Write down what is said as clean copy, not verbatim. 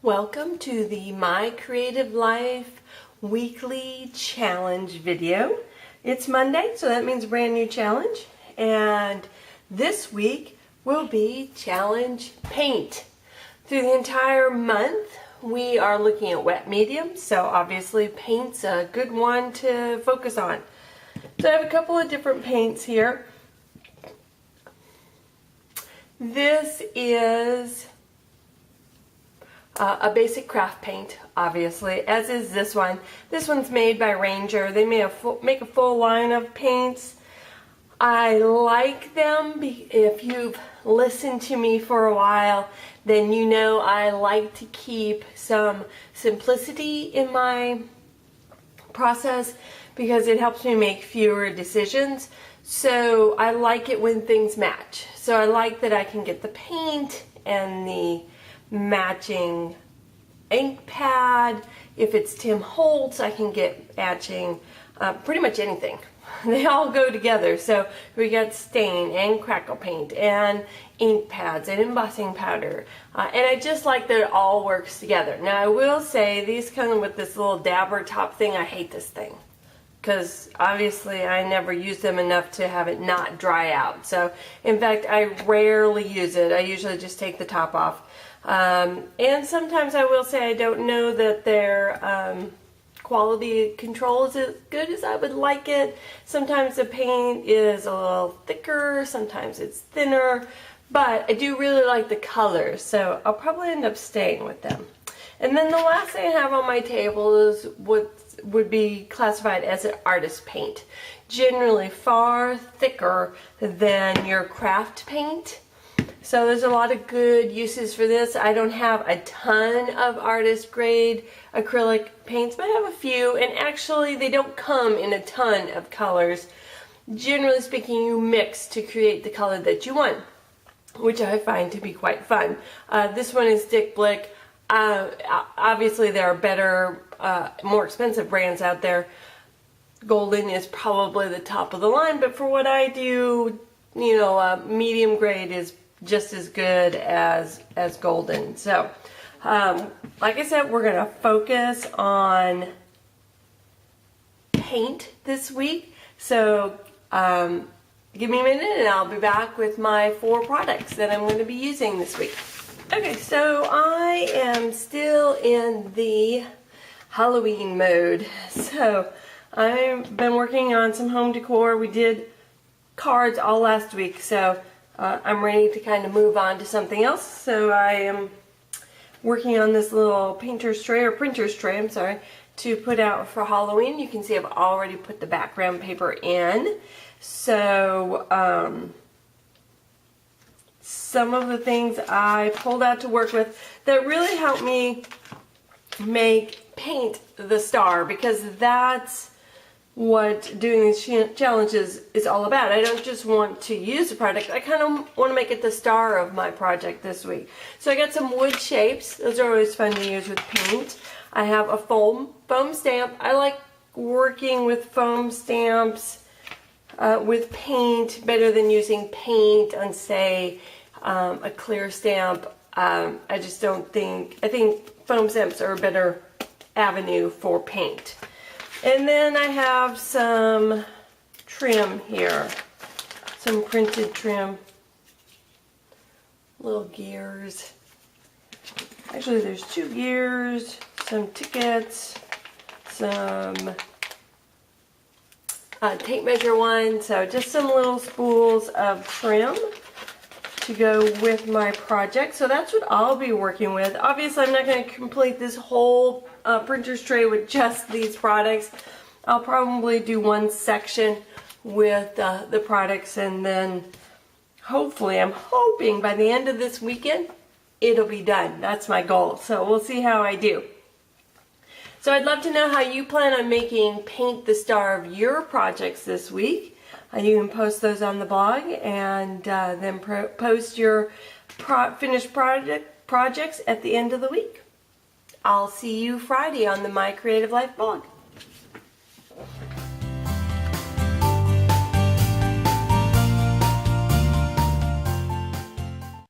Welcome to the My Creative Life weekly challenge video. It's Monday, so that means a brand new challenge. And this week will be challenge paint. Through the entire month, we are looking at wet mediums, so obviously paint's a good one to focus on. So I have a couple of different paints here. This is a basic craft paint, obviously, as is this one. This one's made by Ranger. They make a full line of paints. I like them. If you've listened to me for a while, then you know I like to keep some simplicity in my process because it helps me make fewer decisions. So I like it when things match. So I like that I can get the paint and the matching ink pad. If it's Tim Holtz, I can get matching pretty much anything. They all go together. So we got stain and crackle paint and ink pads and embossing powder. And I just like that it all works together. Now I will say these come with this little dabber top thing. I hate this thing because obviously I never use them enough to have it not dry out. So in fact, I rarely use it. I usually just take the top off. And sometimes I will say I don't know that their quality control is as good as I would like it. Sometimes the paint is a little thicker, sometimes it's thinner, but I do really like the colors, so I'll probably end up staying with them. And then the last thing I have on my table is what would be classified as an artist paint. Generally far thicker than your craft paint. So there's a lot of good uses for this. I don't have a ton of artist grade acrylic paints, but I have a few, and actually they don't come in a ton of colors. Generally speaking, you mix to create the color that you want, which I find to be quite fun. This one is Dick Blick. Obviously there are better, more expensive brands out there. Golden is probably the top of the line, but for what I do, you know, medium grade is just as good as golden. So like I said, we're gonna focus on paint this week. So give me a minute and I'll be back with my 4 products that I'm going to be using this week. Okay, so I am still in the Halloween mode. So I've been working on some home decor. We did cards all last week, so I'm ready to kind of move on to something else. So I am working on this little painter's tray, or printer's tray, I'm sorry, to put out for Halloween. You can see I've already put the background paper in. So some of the things I pulled out to work with that really helped me paint the star, because that's what doing these challenges is all about. I don't just want to use a product, I kind of want to make it the star of my project this week. So I got some wood shapes. Those are always fun to use with paint. I have a foam stamp. I like working with foam stamps with paint better than using paint on, say, a clear stamp. I just don't think, I think foam stamps are a better avenue for paint. And then I have some trim here, some printed trim, little gears. Actually, there's 2 gears, some tickets, some tape measure one, so just some little spools of trim to go with my project. So that's what I'll be working with. Obviously, I'm not going to complete this whole printer's tray with just these products. I'll probably do one section with the products, and then hopefully, I'm hoping by the end of this weekend, it'll be done. That's my goal. So we'll see how I do. So I'd love to know how you plan on making paint the star of your projects this week. You can post those on the blog, and then post your finished projects at the end of the week. I'll see you Friday on the My Creative Life blog.